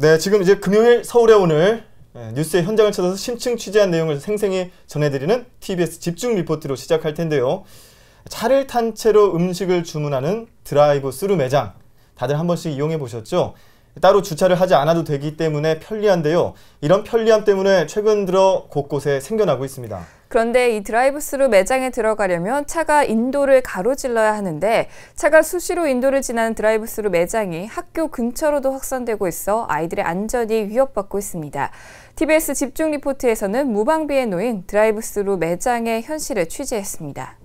네, 지금 이제 금요일 서울의 오늘 뉴스의 현장을 찾아서 심층 취재한 내용을 생생히 전해드리는 TBS 집중 리포트로 시작할 텐데요. 차를 탄 채로 음식을 주문하는 드라이브 스루 매장. 다들 한 번씩 이용해 보셨죠? 따로 주차를 하지 않아도 되기 때문에 편리한데요. 이런 편리함 때문에 최근 들어 곳곳에 생겨나고 있습니다. 그런데 이 드라이브스루 매장에 들어가려면 차가 인도를 가로질러야 하는데 차가 수시로 인도를 지나는 드라이브스루 매장이 학교 근처로도 확산되고 있어 아이들의 안전이 위협받고 있습니다. TBS 집중 리포트에서는 무방비에 놓인 드라이브스루 매장의 현실을 취재했습니다.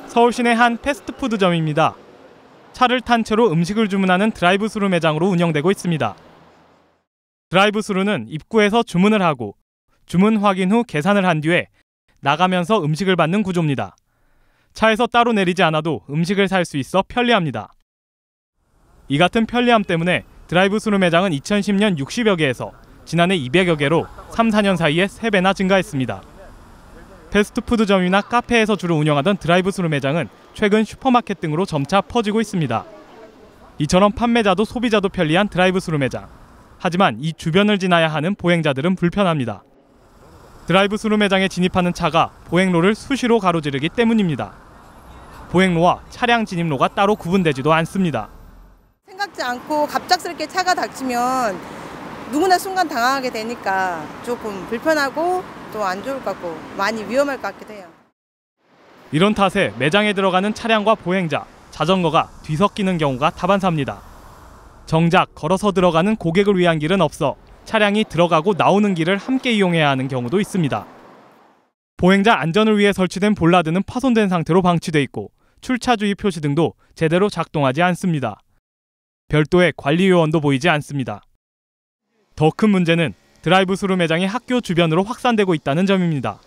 서울 시내 한 패스트푸드점입니다. 차를 탄 채로 음식을 주문하는 드라이브스루 매장으로 운영되고 있습니다. 드라이브스루는 입구에서 주문을 하고 주문 확인 후 계산을 한 뒤에 나가면서 음식을 받는 구조입니다. 차에서 따로 내리지 않아도 음식을 살 수 있어 편리합니다. 이 같은 편리함 때문에 드라이브스루 매장은 2010년 60여 개에서 지난해 200여 개로 3, 4년 사이에 3배나 증가했습니다. 패스트푸드점이나 카페에서 주로 운영하던 드라이브스루 매장은 최근 슈퍼마켓 등으로 점차 퍼지고 있습니다. 이처럼 판매자도 소비자도 편리한 드라이브스루 매장. 하지만 이 주변을 지나야 하는 보행자들은 불편합니다. 드라이브스루 매장에 진입하는 차가 보행로를 수시로 가로지르기 때문입니다. 보행로와 차량 진입로가 따로 구분되지도 않습니다. 생각지 않고 갑작스럽게 차가 닥치면 누구나 순간 당황하게 되니까 조금 불편하고 또 안 좋을 것 같고 많이 위험할 것 같기도 해요. 이런 탓에 매장에 들어가는 차량과 보행자, 자전거가 뒤섞이는 경우가 다반사입니다. 정작 걸어서 들어가는 고객을 위한 길은 없어 차량이 들어가고 나오는 길을 함께 이용해야 하는 경우도 있습니다. 보행자 안전을 위해 설치된 볼라드는 파손된 상태로 방치돼 있고 출차주의 표시 등도 제대로 작동하지 않습니다. 별도의 관리 요원도 보이지 않습니다. 더 큰 문제는 드라이브스루 매장이 학교 주변으로 확산되고 있다는 점입니다.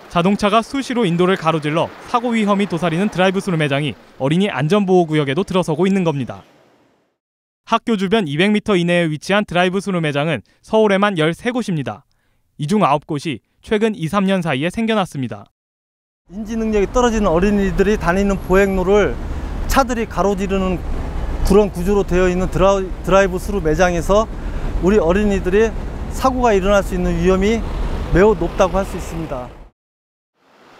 자동차가 수시로 인도를 가로질러 사고 위험이 도사리는 드라이브스루 매장이 어린이 안전보호구역에도 들어서고 있는 겁니다. 학교 주변 200m 이내에 위치한 드라이브스루 매장은 서울에만 13곳입니다. 이 중 9곳이 최근 2, 3년 사이에 생겨났습니다. 인지 능력이 떨어지는 어린이들이 다니는 보행로를 차들이 가로지르는 그런 구조로 되어 있는 드라이브스루 매장에서 우리 어린이들이 사고가 일어날 수 있는 위험이 매우 높다고 할 수 있습니다.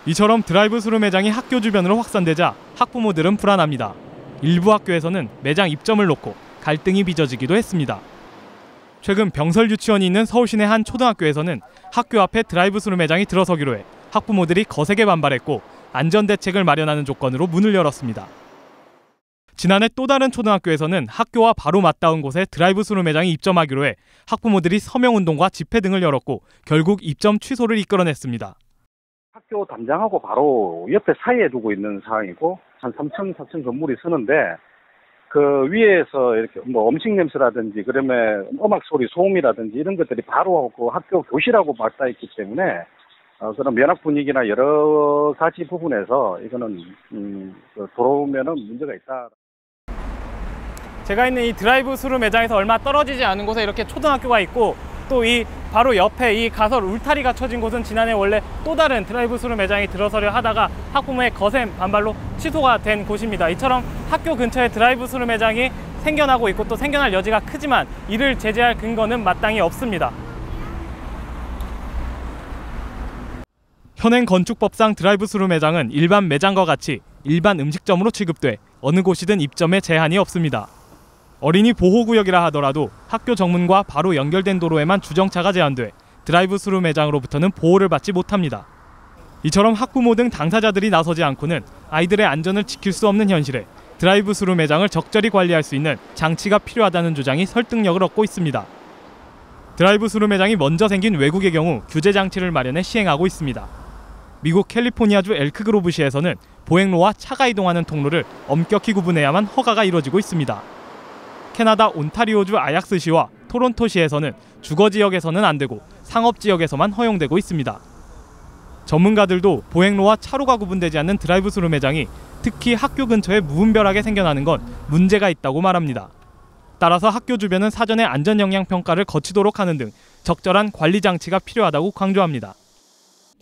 이처럼 드라이브스루 매장이 학교 주변으로 확산되자 학부모들은 불안합니다. 일부 학교에서는 매장 입점을 놓고 갈등이 빚어지기도 했습니다. 최근 병설 유치원이 있는 서울 시내 한 초등학교에서는 학교 앞에 드라이브스루 매장이 들어서기로 해 학부모들이 거세게 반발했고 안전대책을 마련하는 조건으로 문을 열었습니다. 지난해 또 다른 초등학교에서는 학교와 바로 맞닿은 곳에 드라이브스루 매장이 입점하기로 해 학부모들이 서명운동과 집회 등을 열었고 결국 입점 취소를 이끌어냈습니다. 학교 담장하고 바로 옆에 사이에 두고 있는 상황이고 한 3층, 4층 건물이 서는데 그 위에서 이렇게 뭐 음식 냄새라든지 그러면 음악 소리, 소음이라든지 이런 것들이 바로 그 학교 교실하고 맞닿아 있기 때문에 그런 면학 분위기나 여러 가지 부분에서 이거는 들어오면은 문제가 있다. 제가 있는 이 드라이브스루 매장에서 얼마 떨어지지 않은 곳에 이렇게 초등학교가 있고 또 이 바로 옆에 이 가설 울타리가 쳐진 곳은 지난해 원래 또 다른 드라이브스루 매장이 들어서려 하다가 학부모의 거센 반발로 취소가 된 곳입니다. 이처럼 학교 근처에 드라이브스루 매장이 생겨나고 있고 또 생겨날 여지가 크지만 이를 제재할 근거는 마땅히 없습니다. 현행 건축법상 드라이브스루 매장은 일반 매장과 같이 일반 음식점으로 취급돼 어느 곳이든 입점에 제한이 없습니다. 어린이 보호구역이라 하더라도 학교 정문과 바로 연결된 도로에만 주정차가 제한돼 드라이브스루 매장으로부터는 보호를 받지 못합니다. 이처럼 학부모 등 당사자들이 나서지 않고는 아이들의 안전을 지킬 수 없는 현실에 드라이브스루 매장을 적절히 관리할 수 있는 장치가 필요하다는 주장이 설득력을 얻고 있습니다. 드라이브스루 매장이 먼저 생긴 외국의 경우 규제 장치를 마련해 시행하고 있습니다. 미국 캘리포니아주 엘크그로브시에서는 보행로와 차가 이동하는 통로를 엄격히 구분해야만 허가가 이루어지고 있습니다. 캐나다 온타리오주 아약스시와 토론토시에서는 주거지역에서는 안 되고 상업지역에서만 허용되고 있습니다. 전문가들도 보행로와 차로가 구분되지 않는 드라이브스루 매장이 특히 학교 근처에 무분별하게 생겨나는 건 문제가 있다고 말합니다. 따라서 학교 주변은 사전에 안전영향평가를 거치도록 하는 등 적절한 관리 장치가 필요하다고 강조합니다.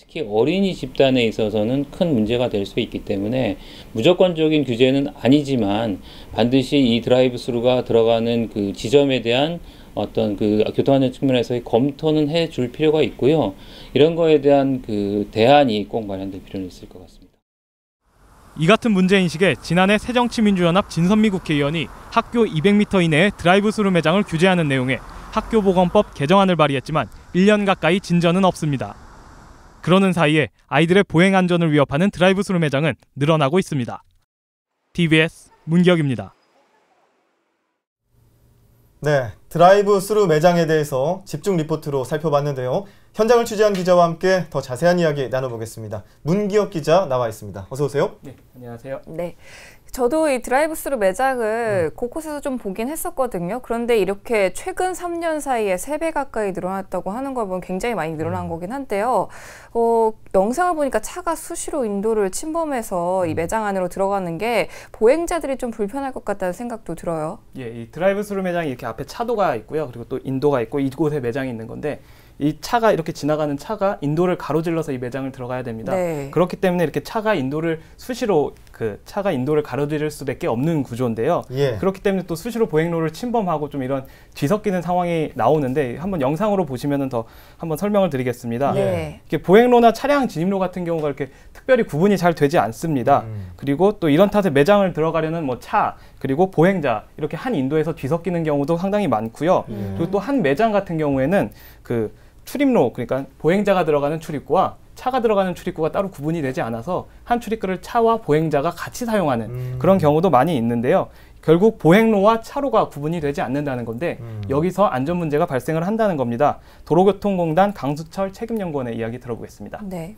특히 어린이 집단에 있어서는 큰 문제가 될 수 있기 때문에 무조건적인 규제는 아니지만 반드시 이 드라이브 스루가 들어가는 그 지점에 대한 어떤 그 교통안전 측면에서의 검토는 해줄 필요가 있고요. 이런 거에 대한 그 대안이 꼭 마련될 필요는 있을 것 같습니다. 이 같은 문제인식에 지난해 새정치민주연합 진선미 국회의원이 학교 200m 이내에 드라이브 스루 매장을 규제하는 내용의 학교보건법 개정안을 발의했지만 1년 가까이 진전은 없습니다. 그러는 사이에 아이들의 보행 안전을 위협하는 드라이브 스루 매장은 늘어나고 있습니다. TBS 문기혁입니다. 네, 드라이브 스루 매장에 대해서 집중 리포트로 살펴봤는데요. 현장을 취재한 기자와 함께 더 자세한 이야기 나눠보겠습니다. 문기혁 기자 나와 있습니다. 어서 오세요. 네, 안녕하세요. 네. 저도 이 드라이브스루 매장을 곳곳에서 좀 보긴 했었거든요. 그런데 이렇게 최근 3년 사이에 3배 가까이 늘어났다고 하는 걸 보면 굉장히 많이 늘어난 거긴 한데요. 영상을 보니까 차가 수시로 인도를 침범해서 이 매장 안으로 들어가는 게 보행자들이 좀 불편할 것 같다는 생각도 들어요. 예, 이 드라이브스루 매장이 이렇게 앞에 차도가 있고요. 그리고 또 인도가 있고 이곳에 매장이 있는 건데 이 차가 이렇게 지나가는 차가 인도를 가로질러서 이 매장을 들어가야 됩니다. 네. 그렇기 때문에 이렇게 차가 인도를 수시로 차가 인도를 가로지를 수밖에 없는 구조인데요. 예. 그렇기 때문에 또 수시로 보행로를 침범하고 좀 이런 뒤섞이는 상황이 나오는데 한번 영상으로 보시면은 더 한번 설명을 드리겠습니다. 네. 이렇게 보행로나 차량 진입로 같은 경우가 이렇게 특별히 구분이 잘 되지 않습니다. 그리고 또 이런 탓에 매장을 들어가려는 뭐 차 그리고 보행자 이렇게 한 인도에서 뒤섞이는 경우도 상당히 많고요. 그리고 또 한 매장 같은 경우에는 그 출입로 그러니까 보행자가 들어가는 출입구와 차가 들어가는 출입구가 따로 구분이 되지 않아서 한 출입구를 차와 보행자가 같이 사용하는 그런 경우도 많이 있는데요. 결국 보행로와 차로가 구분이 되지 않는다는 건데 여기서 안전 문제가 발생을 한다는 겁니다. 도로교통공단 강수철 책임연구원의 이야기 들어보겠습니다. 네.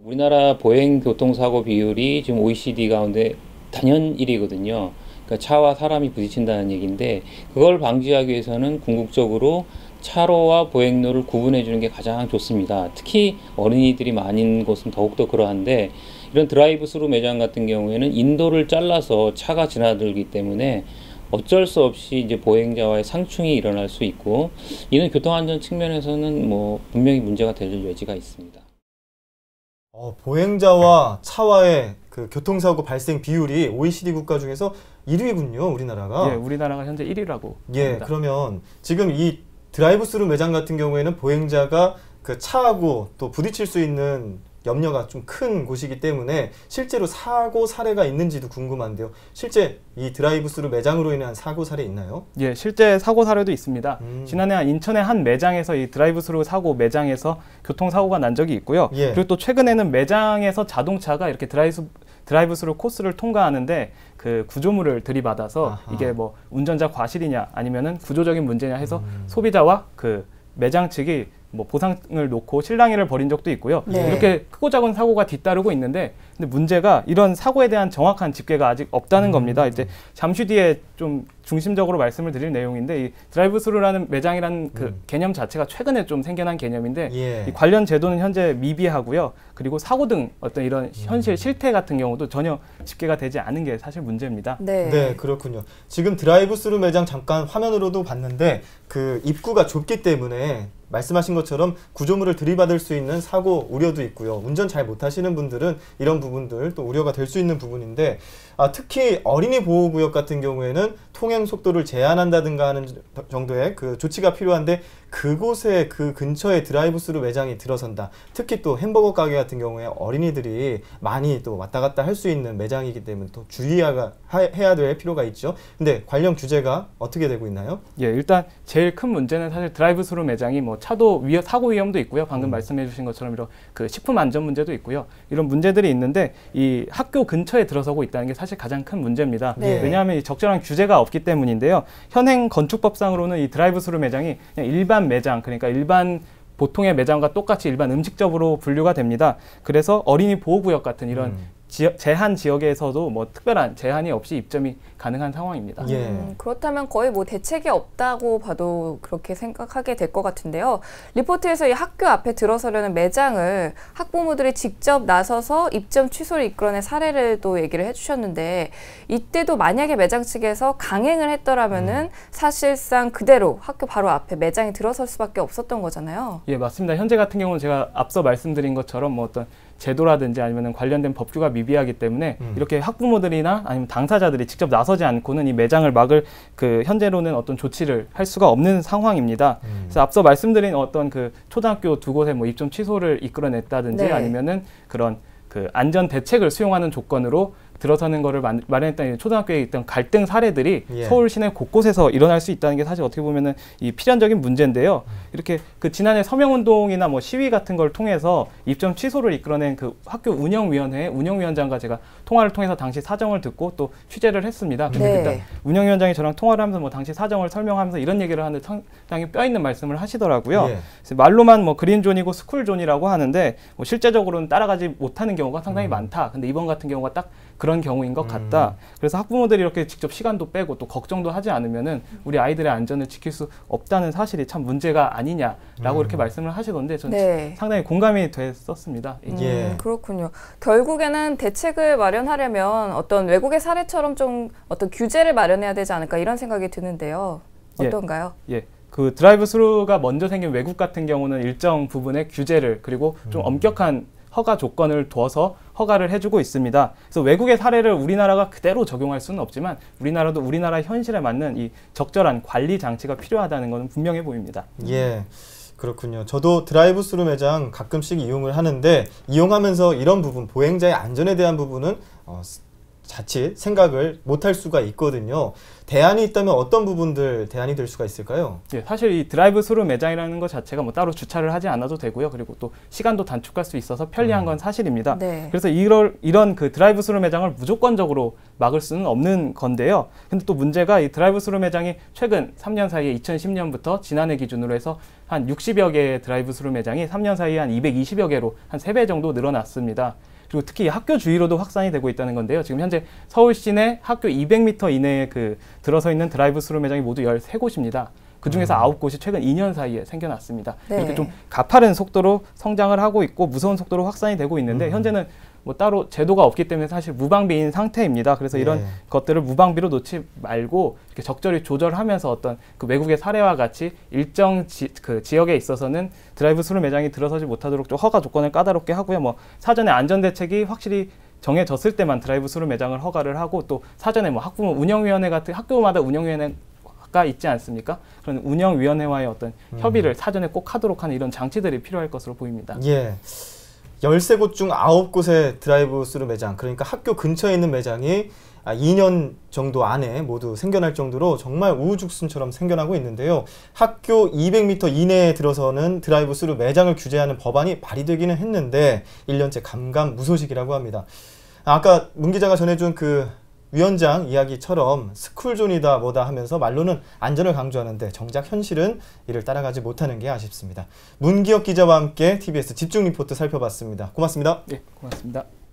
우리나라 보행 교통사고 비율이 지금 OECD 가운데 단연 1위거든요. 그러니까 차와 사람이 부딪힌다는 얘기인데 그걸 방지하기 위해서는 궁극적으로 차로와 보행로를 구분해 주는 게 가장 좋습니다. 특히 어린이들이 많은 곳은 더욱더 그러한데 이런 드라이브 스루 매장 같은 경우에는 인도를 잘라서 차가 지나들기 때문에 어쩔 수 없이 이제 보행자와의 상충이 일어날 수 있고 이는 교통안전 측면에서는 뭐 분명히 문제가 될 여지가 있습니다. 보행자와 차와의 그 교통사고 발생 비율이 OECD 국가 중에서 1위군요, 우리나라가. 예, 우리나라가 현재 1위라고. 예, 합니다. 그러면 지금 이 드라이브 스루 매장 같은 경우에는 보행자가 그 차하고 또 부딪힐 수 있는 염려가 좀 큰 곳이기 때문에 실제로 사고 사례가 있는지도 궁금한데요. 실제 이 드라이브 스루 매장으로 인한 사고 사례 있나요? 예, 실제 사고 사례도 있습니다. 지난해 인천의 한 매장에서 이 드라이브 스루 사고 매장에서 교통사고가 난 적이 있고요. 예. 그리고 또 최근에는 매장에서 자동차가 이렇게 드라이브 스루 코스를 통과하는데 그 구조물을 들이받아서 아하. 이게 뭐 운전자 과실이냐 아니면은 구조적인 문제냐 해서 소비자와 그 매장 측이 뭐 보상을 놓고 실랑이를 벌인 적도 있고요. 네. 이렇게 크고 작은 사고가 뒤따르고 있는데 근데 문제가 이런 사고에 대한 정확한 집계가 아직 없다는 겁니다. 이제 잠시 뒤에 좀 중심적으로 말씀을 드릴 내용인데 이 드라이브 스루라는 매장이라는 그 개념 자체가 최근에 좀 생겨난 개념인데 예. 이 관련 제도는 현재 미비하고요. 그리고 사고 등 어떤 이런 현실 실태 같은 경우도 전혀 집계가 되지 않은 게 사실 문제입니다. 네. 네, 그렇군요. 지금 드라이브 스루 매장 잠깐 화면으로도 봤는데 그 입구가 좁기 때문에 말씀하신 것처럼 구조물을 들이받을 수 있는 사고 우려도 있고요. 운전 잘 못하시는 분들은 이런 부분들 또 우려가 될 수 있는 부분인데 특히 어린이 보호구역 같은 경우에는 통행 속도를 제한한다든가 하는 정도의 그 조치가 필요한데 그곳에 그 근처에 드라이브 스루 매장이 들어선다. 특히 또 햄버거 가게 같은 경우에 어린이들이 많이 또 왔다 갔다 할 수 있는 매장이기 때문에 또 주의해야 될 필요가 있죠. 근데 관련 규제가 어떻게 되고 있나요? 예, 일단 제일 큰 문제는 사실 드라이브 스루 매장이 뭐 차도 사고 위험도 있고요. 방금 말씀해 주신 것처럼 이런 그 식품 안전 문제도 있고요. 이런 문제들이 있는데 이 학교 근처에 들어서고 있다는 게 사실 가장 큰 문제입니다. 네. 왜냐하면 이 적절한 규제가 없기 때문인데요. 현행 건축법상으로는 이 드라이브 스루 매장이 그냥 일반 매장, 그러니까 일반 보통의 매장과 똑같이 일반 음식점으로 분류가 됩니다. 그래서 어린이 보호구역 같은 이런 제한 지역에서도 뭐 특별한 제한이 없이 입점이 가능한 상황입니다. 그렇다면 거의 뭐 대책이 없다고 봐도 그렇게 생각하게 될 것 같은데요. 리포트에서 이 학교 앞에 들어서려는 매장을 학부모들이 직접 나서서 입점 취소를 이끌어낸 사례를 또 얘기를 해주셨는데, 이때도 만약에 매장 측에서 강행을 했더라면은 사실상 그대로 학교 바로 앞에 매장이 들어설 수밖에 없었던 거잖아요. 예, 맞습니다. 현재 같은 경우는 제가 앞서 말씀드린 것처럼 뭐 어떤 제도라든지 아니면 관련된 법규가 미비하기 때문에 이렇게 학부모들이나 아니면 당사자들이 직접 나서지 않고는 이 매장을 막을 현재로는 어떤 조치를 할 수가 없는 상황입니다. 그래서 앞서 말씀드린 어떤 초등학교 두 곳의 뭐 입점 취소를 이끌어냈다든지 아니면은 그런 안전 대책을 수용하는 조건으로 들어서는 거를 마련했던 초등학교에 있던 갈등 사례들이 서울 시내 곳곳에서 일어날 수 있다는 게 사실 어떻게 보면은 이 필연적인 문제인데요. 이렇게 지난해 서명운동이나 뭐 시위 같은 걸 통해서 입점 취소를 이끌어낸 학교 운영위원회 운영위원장과 제가 통화를 통해서 당시 사정을 듣고 또 취재를 했습니다. 근데 일단 운영위원장이 저랑 통화를 하면서 뭐 당시 사정을 설명하면서 이런 얘기를 하는데 상당히 뼈 있는 말씀을 하시더라고요. 그래서 말로만 뭐 그린존이고 스쿨존이라고 하는데 뭐 실제적으로는 따라가지 못하는 경우가 상당히 많다. 근데 이번 같은 경우가 딱 그런 경우인 것 같다. 그래서 학부모들이 이렇게 직접 시간도 빼고 또 걱정도 하지 않으면은 우리 아이들의 안전을 지킬 수 없다는 사실이 참 문제가 아니냐라고 이렇게 말씀을 하시던데 저는 상당히 공감이 됐었습니다. 그렇군요. 결국에는 대책을 마련하려면 어떤 외국의 사례처럼 좀 어떤 규제를 마련해야 되지 않을까 이런 생각이 드는데요. 어떤가요? 드라이브 스루가 먼저 생긴 외국 같은 경우는 일정 부분의 규제를 그리고 좀 엄격한 허가 조건을 둬서 허가를 해주고 있습니다. 그래서 외국의 사례를 우리나라가 그대로 적용할 수는 없지만 우리나라도 우리나라 현실에 맞는 이 적절한 관리 장치가 필요하다는 것은 분명해 보입니다. 그렇군요. 저도 드라이브 스루 매장 가끔씩 이용을 하는데 이용하면서 이런 부분, 보행자의 안전에 대한 부분은 자칫 생각을 못할 수가 있거든요. 대안이 있다면 어떤 부분들 대안이 될 수가 있을까요? 사실 이 드라이브 스루 매장이라는 것 자체가 뭐 따로 주차를 하지 않아도 되고요. 그리고 또 시간도 단축할 수 있어서 편리한 건 사실입니다. 그래서 이런 드라이브 스루 매장을 무조건적으로 막을 수는 없는 건데요. 근데 또 문제가 이 드라이브 스루 매장이 최근 3년 사이에 2010년부터 지난해 기준으로 해서 한 60여 개의 드라이브 스루 매장이 3년 사이에 한 220여 개로 한 3배 정도 늘어났습니다. 그리고 특히 학교 주위로도 확산이 되고 있다는 건데요. 지금 현재 서울 시내 학교 200m 이내에 들어서 있는 드라이브 스루 매장이 모두 13곳입니다. 그중에서 9곳이 최근 2년 사이에 생겨났습니다. 이렇게 좀 가파른 속도로 성장을 하고 있고 무서운 속도로 확산이 되고 있는데 현재는 뭐 따로 제도가 없기 때문에 사실 무방비인 상태입니다. 그래서 이런 것들을 무방비로 놓지 말고 이렇게 적절히 조절하면서 어떤 외국의 사례와 같이 일정 지역에 있어서는 드라이브 스루 매장이 들어서지 못하도록 좀 허가 조건을 까다롭게 하고요. 뭐 사전에 안전 대책이 확실히 정해졌을 때만 드라이브 스루 매장을 허가를 하고 또 사전에 뭐 학부모 운영위원회 같은 학교마다 운영위원회가 있지 않습니까? 그런 운영위원회와의 어떤 협의를 사전에 꼭 하도록 하는 이런 장치들이 필요할 것으로 보입니다. 13곳 중 9곳의 드라이브 스루 매장, 그러니까 학교 근처에 있는 매장이 2년 정도 안에 모두 생겨날 정도로 정말 우후죽순처럼 생겨나고 있는데요. 학교 200m 이내에 들어서는 드라이브 스루 매장을 규제하는 법안이 발의되기는 했는데 1년째 감감무소식이라고 합니다. 아까 문 기자가 전해준 위원장 이야기처럼 스쿨존이다 뭐다 하면서 말로는 안전을 강조하는데 정작 현실은 이를 따라가지 못하는 게 아쉽습니다. 문기혁 기자와 함께 TBS 집중 리포트 살펴봤습니다. 고맙습니다. 고맙습니다.